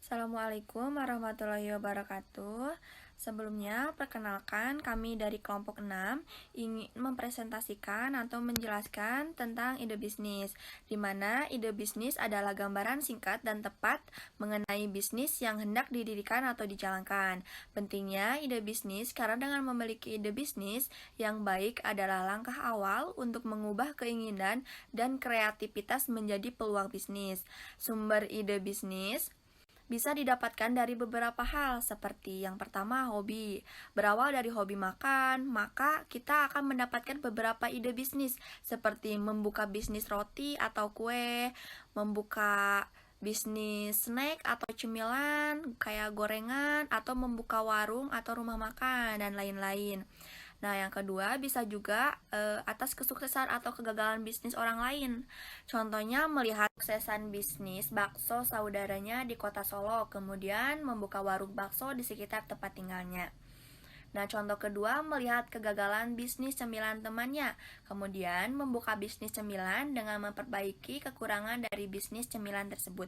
Assalamualaikum warahmatullahi wabarakatuh. Sebelumnya, perkenalkan kami dari kelompok 6 ingin mempresentasikan atau menjelaskan tentang ide bisnis, di mana ide bisnis adalah gambaran singkat dan tepat mengenai bisnis yang hendak didirikan atau dijalankan. Pentingnya ide bisnis karena dengan memiliki ide bisnis yang baik adalah langkah awal untuk mengubah keinginan dan kreativitas menjadi peluang bisnis. Sumber ide bisnis bisa didapatkan dari beberapa hal, seperti yang pertama hobi. Berawal dari hobi makan, maka kita akan mendapatkan beberapa ide bisnis, seperti membuka bisnis roti atau kue, membuka bisnis snack atau cemilan, kayak gorengan, atau membuka warung atau rumah makan, dan lain-lain. Nah, yang kedua bisa juga atas kesuksesan atau kegagalan bisnis orang lain. Contohnya melihat kesuksesan bisnis bakso saudaranya di kota Solo, kemudian membuka warung bakso di sekitar tempat tinggalnya. Nah, contoh kedua melihat kegagalan bisnis cemilan temannya, kemudian membuka bisnis cemilan dengan memperbaiki kekurangan dari bisnis cemilan tersebut.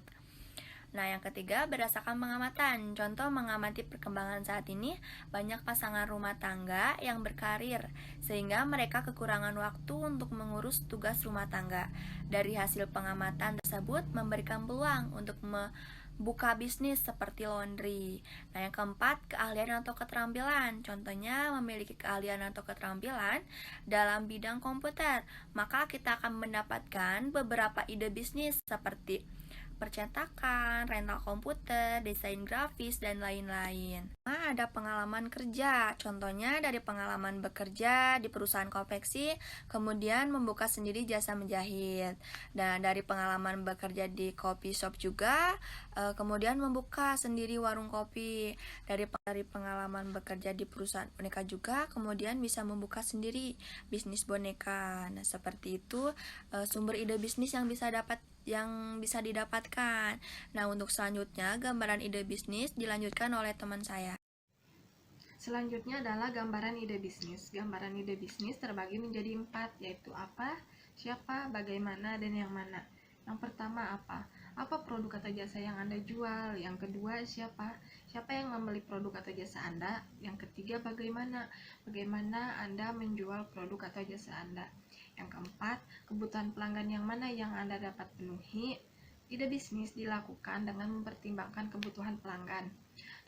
Nah, yang ketiga berdasarkan pengamatan. Contoh mengamati perkembangan saat ini, banyak pasangan rumah tangga yang berkarir, sehingga mereka kekurangan waktu untuk mengurus tugas rumah tangga. Dari hasil pengamatan tersebut memberikan peluang untuk membuka bisnis seperti laundry. Nah, yang keempat, keahlian atau keterampilan. Contohnya memiliki keahlian atau keterampilan dalam bidang komputer, maka kita akan mendapatkan beberapa ide bisnis seperti percetakan, rental komputer, desain grafis, dan lain-lain. Nah, ada pengalaman kerja, contohnya dari pengalaman bekerja di perusahaan konveksi, kemudian membuka sendiri jasa menjahit. Dan dari pengalaman bekerja di coffee shop juga, kemudian membuka sendiri warung kopi. Dari pengalaman bekerja di perusahaan boneka juga, kemudian bisa membuka sendiri bisnis boneka. Nah, seperti itu sumber ide bisnis yang bisa didapatkan. Nah, untuk selanjutnya gambaran ide bisnis dilanjutkan oleh teman saya. Selanjutnya adalah gambaran ide bisnis. Gambaran ide bisnis terbagi menjadi 4, yaitu apa, siapa, bagaimana, dan yang mana. Yang pertama apa? Apa produk atau jasa yang Anda jual? Yang kedua siapa? Siapa yang membeli produk atau jasa Anda? Yang ketiga bagaimana? Bagaimana Anda menjual produk atau jasa Anda? Yang keempat, kebutuhan pelanggan yang mana yang Anda dapat penuhi? Ide bisnis dilakukan dengan mempertimbangkan kebutuhan pelanggan.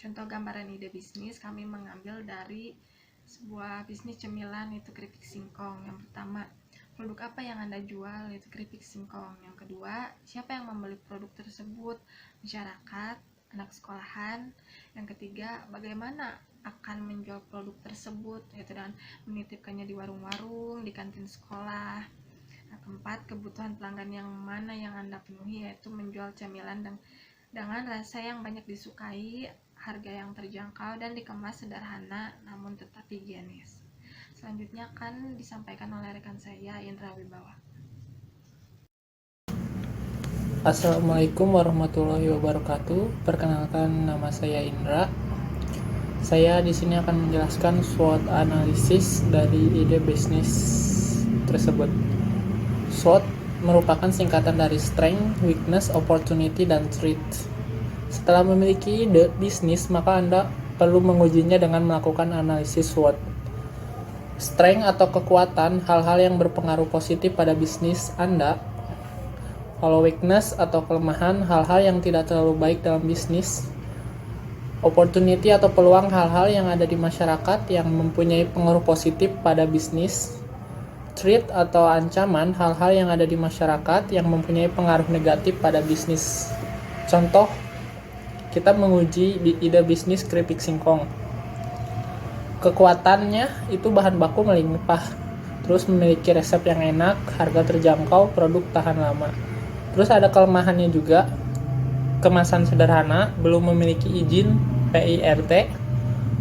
Contoh gambaran ide bisnis kami mengambil dari sebuah bisnis cemilan, yaitu keripik singkong. Yang pertama, produk apa yang Anda jual, yaitu keripik singkong. Yang kedua, siapa yang membeli produk tersebut? Masyarakat, anak sekolahan. Yang ketiga, bagaimana akan menjual produk tersebut, yaitu dengan menitipkannya di warung-warung, di kantin sekolah. Nah, keempat, kebutuhan pelanggan yang mana yang Anda penuhi, yaitu menjual cemilan dengan rasa yang banyak disukai, harga yang terjangkau, dan dikemas sederhana namun tetap higienis. Selanjutnya akan disampaikan oleh rekan saya, Indra Wibawa. Assalamualaikum warahmatullahi wabarakatuh. Perkenalkan, nama saya Indra. Saya di sini akan menjelaskan SWOT analisis dari ide bisnis tersebut. SWOT merupakan singkatan dari Strength, Weakness, Opportunity, dan Threat. Setelah memiliki ide bisnis, maka Anda perlu mengujinya dengan melakukan analisis SWOT. Strength atau kekuatan, hal-hal yang berpengaruh positif pada bisnis Anda. Kalau weakness atau kelemahan, hal-hal yang tidak terlalu baik dalam bisnis. Opportunity atau peluang, hal-hal yang ada di masyarakat yang mempunyai pengaruh positif pada bisnis. Threat atau ancaman, hal-hal yang ada di masyarakat yang mempunyai pengaruh negatif pada bisnis. Contoh, kita menguji ide bisnis keripik singkong. Kekuatannya itu bahan baku melimpah, terus memiliki resep yang enak, harga terjangkau, produk tahan lama. Terus ada kelemahannya juga, kemasan sederhana, belum memiliki izin PIRT,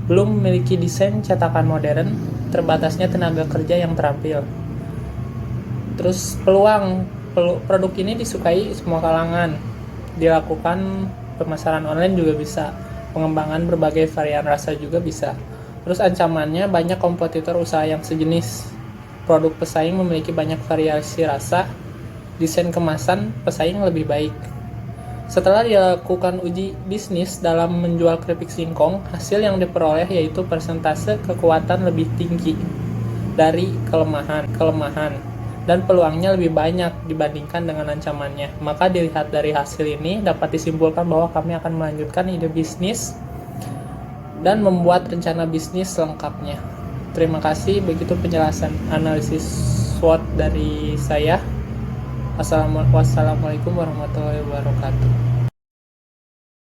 belum memiliki desain cetakan modern, terbatasnya tenaga kerja yang terampil. Terus peluang, produk ini disukai semua kalangan, dilakukan pemasaran online juga bisa, pengembangan berbagai varian rasa juga bisa. Terus ancamannya, banyak kompetitor usaha yang sejenis, produk pesaing memiliki banyak variasi rasa, desain kemasan pesaing lebih baik. Setelah dilakukan uji bisnis dalam menjual keripik singkong, hasil yang diperoleh yaitu persentase kekuatan lebih tinggi dari kelemahan dan peluangnya lebih banyak dibandingkan dengan ancamannya. Maka dilihat dari hasil ini dapat disimpulkan bahwa kami akan melanjutkan ide bisnis dan membuat rencana bisnis selengkapnya. Terima kasih, begitu penjelasan analisis SWOT dari saya. Wassalamualaikum warahmatullahi wabarakatuh.